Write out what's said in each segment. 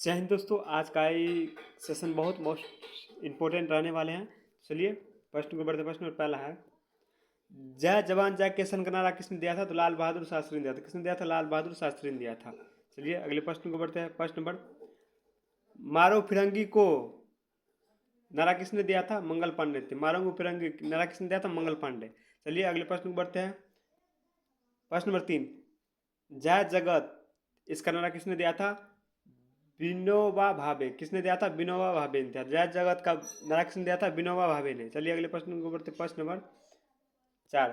जय हिंद दोस्तों। आज का ये सेशन बहुत मोस्ट इम्पोर्टेंट रहने वाले हैं। चलिए प्रश्न को बढ़ते। प्रश्न पहला है, जय जवान जय किसान का नारा किसने दिया था? तो लाल बहादुर शास्त्री ने दिया था। किसने दिया था? लाल बहादुर शास्त्री ने दिया था। चलिए अगले प्रश्न को बढ़ते हैं। प्रश्न नंबर, मारो फिरंगी को नारा किसने दिया था? मंगल पांडे थे। मारो फिरंगी नारा किसने दिया था? मंगल पांडे। चलिए अगले प्रश्न को बढ़ते हैं। प्रश्न नंबर 3, जय जगत इसका नारा किसने दिया था? विनोबा भावे। किसने दिया था? विनोबा भावे ने दिया। जय जगत का नारा किसने दिया था? विनोबा भावे ने। चलिए अगले प्रश्न को बढ़ते। प्रश्न नंबर 4,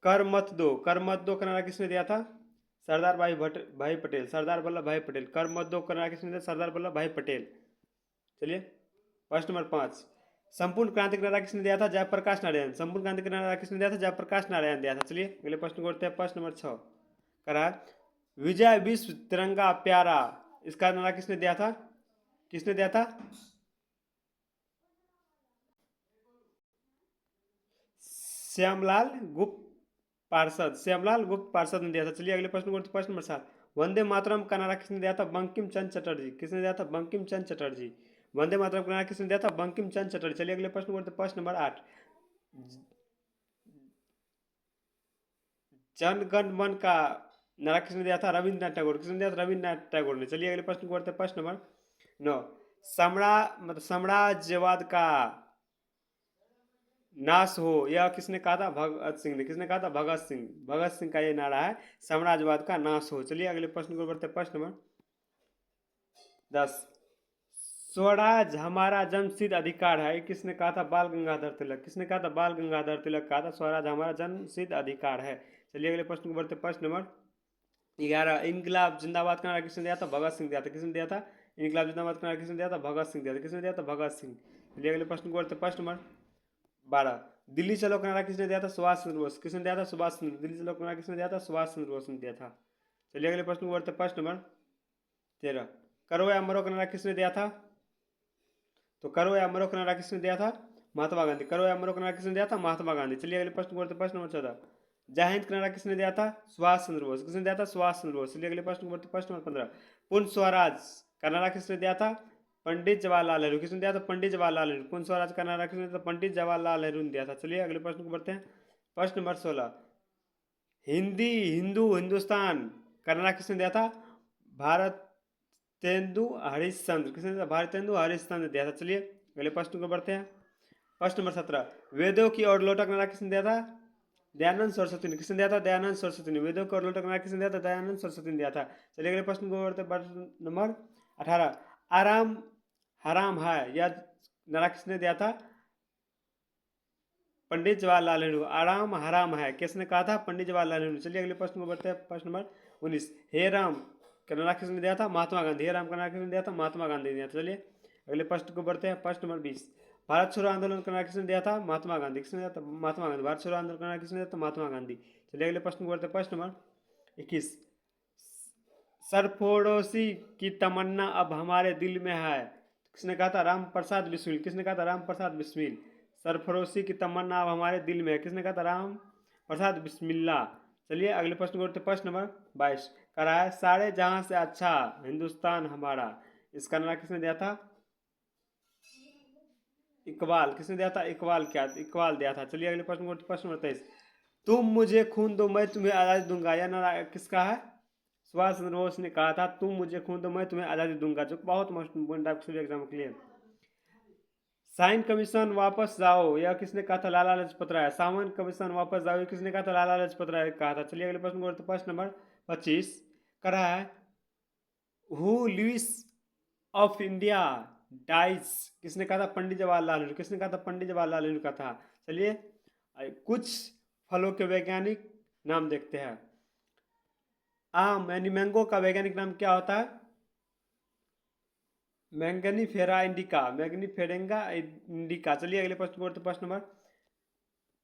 कर मत दो। कर मत दो का नारा किसने दिया था? सरदार भाई पटेल। सरदार वल्लभ भाई पटेल। कर मत दो का नारा किसने दिया? सरदार वल्लभ भाई पटेल। चलिए प्रश्न नंबर 5, संपूर्ण क्रांति का नारा किसने दिया था? जयप्रकाश नारायण। संपूर्ण क्रांति का नारा किसने दिया था? जयप्रकाश नारायण दिया था। चलिए अगले प्रश्न को बढ़ते हैं। प्रश्न नंबर 6 करा, विजय विश्व तिरंगा प्यारा इसका नारा किसने दिया था? किसने दिया था? श्यामलाल गुप्त पार्षद। श्यामलाल गुप्त पार्षद ने दिया था। चलिए अगले प्रश्न को। प्रश्न नंबर 7, वंदे मातरम का नारा किसने दिया था? बंकिम चंद्र चटर्जी। किसने दिया था? बंकिम चंद्र चटर्जी। वंदे मातरम का नारा किसने दिया था? बंकिम चंद्र चटर्जी। चलिए अगले प्रश्न को। प्रश्न नंबर 8, जन गण मन का नारा किसने दिया था? रविन्द्रनाथ टैगोर। किसने दिया था? रविन्द्रनाथ टैगोर ने। चलिए अगले प्रश्न को। प्रश्न नंबर 9, साम्राज्यवाद का नाश हो यह किसने कहा था? भगत सिंह ने। किसने कहा था? भगत सिंह। भगत सिंह का ये नारा है, साम्राज्यवाद का नाश हो। चलिए अगले प्रश्न को बढ़ते। प्रश्न नंबर 10, स्वराज हमारा जन्मसिद्ध अधिकार है, किसने कहा था? बाल गंगाधर तिलक। किसने कहा था? बाल गंगाधर तिलक कहा था स्वराज हमारा जन्मसिद्ध अधिकार है। चलिए अगले प्रश्न को बढ़ते। प्रश्न नंबर 11, इनकलाब जिंदाबाद का नारा किसने दिया था? भगत सिंह दिया था। किसने दिया था? इनकलाब जिंदाबाद का नारा किसने दिया था? भगत सिंह दिया था। किसने दिया था? भगत सिंह। चलिए अगले प्रश्न को बढ़ते। प्रश्न नंबर 12, दिल्ली चलो का नारा किसने दिया था? सुभाष चंद्र बोस। किसने दिया था? सुभाष चंद्र। दिल्ली चलो का नारा किसने दिया था? सुभाष चंद्र बोस ने दिया था। चलिए अगले प्रश्न को बढ़ते। प्रश्न नंबर 13, करो या मरो का नारा किसने दिया था? तो करो या मरो का नारा किसने दिया था? महात्मा गांधी। करो या मरो का नारा किसने दिया था? महात्मा गांधी। चलिए अगले प्रश्न को बढ़ते। प्रश्न नंबर 14, जय हिंद का नारा किसने दिया था? सुभाष चंद्र बोस। किसने दिया था? सुभाष चंद्र बोस। चलिए अगले प्रश्न को बढ़ते। प्रश्न नंबर 15, पूर्ण स्वराज का नारा किसने दिया था? पंडित जवाहरलाल नेहरू। किसने दिया था? पंडित जवाहरलाल नेहरू। पूर्ण स्वराज का नारा किसने दिया था? पंडित जवाहरलाल नेहरू ने दिया था। चलिए अगले प्रश्न को बढ़ते हैं। प्रश्न नंबर 16, हिंदी हिंदू हिंदुस्तान का नारा किसने दिया था? भारत तेंदु हरिश्चंद्र। किसने दिया था? भारतेंदु हरिश्चंद्र ने दिया था। चलिए अगले प्रश्न को बढ़ते हैं। प्रश्न नंबर 17, वेदों की और लोटक नारा किसने दिया था? दयानंद सरस्वती ने। किसने दिया था? दयानंद सरस्वती ने। वेदों की और लोटक नारा किसने दिया था? दयानंद सरस्वती ने दिया था। चलिए अगले प्रश्न को बढ़ते। प्रश्न नंबर 18, आराम हराम है यह नारा किसने दिया था? पंडित जवाहरलाल नेहरू। आराम हराम है किसने कहा था? पंडित जवाहरलाल नेहरू। चलिए अगले प्रश्न को बढ़ते हैं। प्रश्न नंबर 19, हे राम का नारा किसने दिया था? महात्मा गांधी। हे राम का नारा किसने दिया था? महात्मा गांधी ने दिया था। चलिए अगले प्रश्न को बढ़ते हैं। प्रश्न नंबर 20, भारत छोड़ो आंदोलन का नारा किसने दिया था? महात्मा गांधी। किसने दिया था? महात्मा गांधी। भारत छोड़ो आंदोलन का नारा किसने दिया था? महात्मा गांधी। चलिए अगले प्रश्न को बढ़ते हैं। प्रश्न नंबर 21, सरफरोशी की तमन्ना अब हमारे दिल में है, किसने कहा था? राम प्रसाद बिस्मिल। किसने कहा था? राम प्रसाद बिस्मिल। सरफरोशी की तमन्ना अब हमारे दिल में है, किसने कहा था? राम प्रसाद बिस्मिल्ला। चलिए अगले प्रश्न को। प्रश्न नंबर 22 करा है, सारे जहां से अच्छा हिंदुस्तान हमारा इसका नारा किसने दिया था? इकबाल। किसने दिया था? इकबाल। क्या इकबाल दिया था। चलिए अगले प्रश्न को। प्रश्न नंबर 23, तुम मुझे खून दो मैं तुम्हें आज़ादी दूंगा यह नारा किसका है? सुभाष चंद्र बोस ने कहा था, तुम मुझे खून दो मैं तुम्हें आज़ादी दूंगा, जो बहुत मस्त पॉइंट आपके एग्जाम के लिए। साइन कमीशन वापस जाओ यह किसने कहा था? लाला लाजपत राय। सावन कमीशन वापस जाओ यह किसने कहा था? लाला लाजपत राय कहा था। चलिए अगले प्रश्न को। प्रश्न नंबर 25 कर रहा है, who lives of India dies किसने कहा था? पंडित जवाहरलाल नेहरू। किसने कहा था? पंडित जवाहरलाल नेहरू का था। चलिए कुछ फलों के वैज्ञानिक नाम देखते हैं। आम यानी मैंगो का वैज्ञानिक नाम क्या होता है? मैंगनीफेरा इंडिका। मैंगनीफेरेंगा इंडिका। चलिए अगले प्रश्न को। प्रश्न नंबर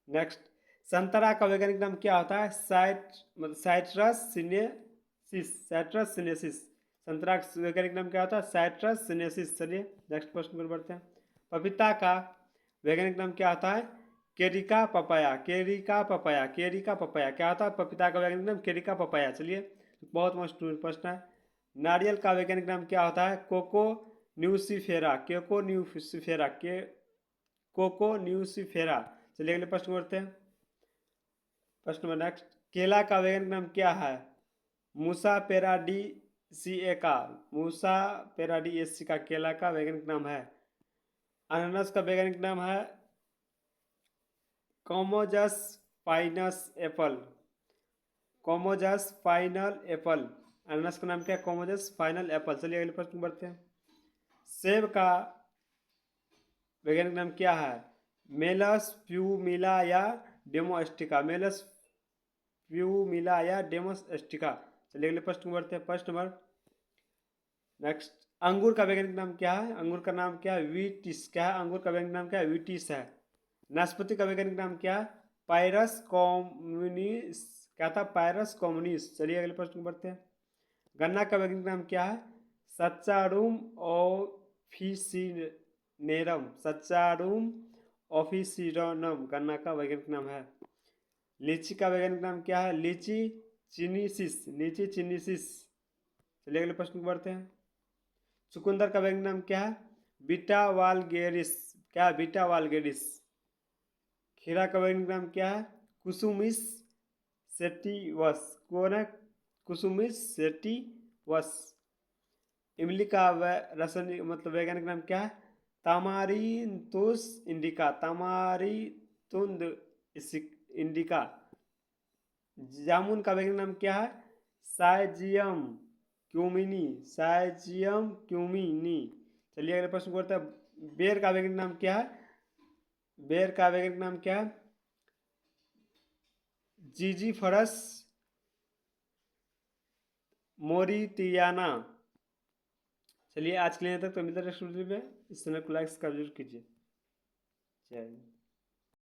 नेक्स्ट, संतरा का वैज्ञानिक नाम क्या होता है? Citrus sinensis. Citrus sinensis. संतरा का वैज्ञानिक नाम क्या होता है? Citrus sinensis. चलिए नेक्स्ट प्रश्न पर बढ़ते हैं। पपीता का वैज्ञानिक नाम क्या होता है? केरिका पपाया। केरिका पपाया। केरिका पपाया क्या होता है? पपीता का वैज्ञानिक नाम केरिका पपाया। चलिए बहुत मस्त प्रश्न है। नारियल का वैज्ञानिक नाम क्या होता है? कोको न्यूसीफेरा, कोको न्यूसीफेरा, के कोको न्यूसीफेरा। चलिए अगले प्रश्न को बढ़ते हैं। प्रश्न नंबर नेक्स्ट, केला का वैज्ञानिक नाम क्या है? मूसा पेराडीसिए का, मूसा पेराडीएसी का केला का वैज्ञानिक नाम है। अनानास का वैज्ञानिक नाम है कॉमोजस पाइनस एप्पल, कॉमोजस फाइनल एप्पल। अनानास का नाम क्या है? कॉमोजस फाइनल एप्पल। चलिए अगले प्रश्न बढ़ते हैं। सेब का वैज्ञानिक नाम क्या है? मेलस प्यूमिला या डेमोस्टिका, मेलस प्यूमिला या डेमोस्टिका। चलिए अगले प्रश्न बढ़ते हैं। प्रश्न नंबर नेक्स्ट, अंगूर का वैज्ञानिक नाम क्या है? अंगूर का नाम क्या है? वीटिस। क्या है? अंगूर का वैज्ञानिक नाम क्या है? वीटिस है। नाशपाती का वैज्ञानिक नाम क्या है? पायरस कॉम्युनिस। क्या था? पायरस कॉम्युनिस। चलिए अगले प्रश्न बढ़ते हैं। गन्ना का वैज्ञानिक नाम क्या है? सच्चारुम ऑफिसिनेरम, सच्चारुम ऑफिसिनम गन्ना का वैज्ञानिक नाम है। लीची का वैज्ञानिक नाम क्या है? लीची चिनीसिस, लीची चिनीसिस। चलिए अगले प्रश्न बढ़ते हैं। चुकंदर का वैज्ञानिक नाम क्या है? बीटा वालगेरिस। क्या है? बीटा वालगेरिस। खीरा का वैज्ञानिक नाम क्या है? कुसुमिस सेटिवस। कौन है? कुसुमिस सेटिवस। इमली का रासायनिक मतलब वैज्ञानिक नाम क्या है? तामारिंथुस इंडिका, तामारिंथुस इंडिका। जामुन का वैज्ञानिक नाम क्या है? साइजियम क्यूमिनी, साइजियम क्यूमिनी। चलिए अगले प्रश्न को करते हैं। बेर का वैज्ञानिक नाम क्या है? बेर का वैज्ञानिक नाम क्या है? जीजीफरस मोरितियाना। चलिए आज के लिए तक तो मिलते हैं नेक्स्ट वीडियो में। इस चैनल को लाइक सब्सक्राइब जरूर कीजिए। जय हिंद।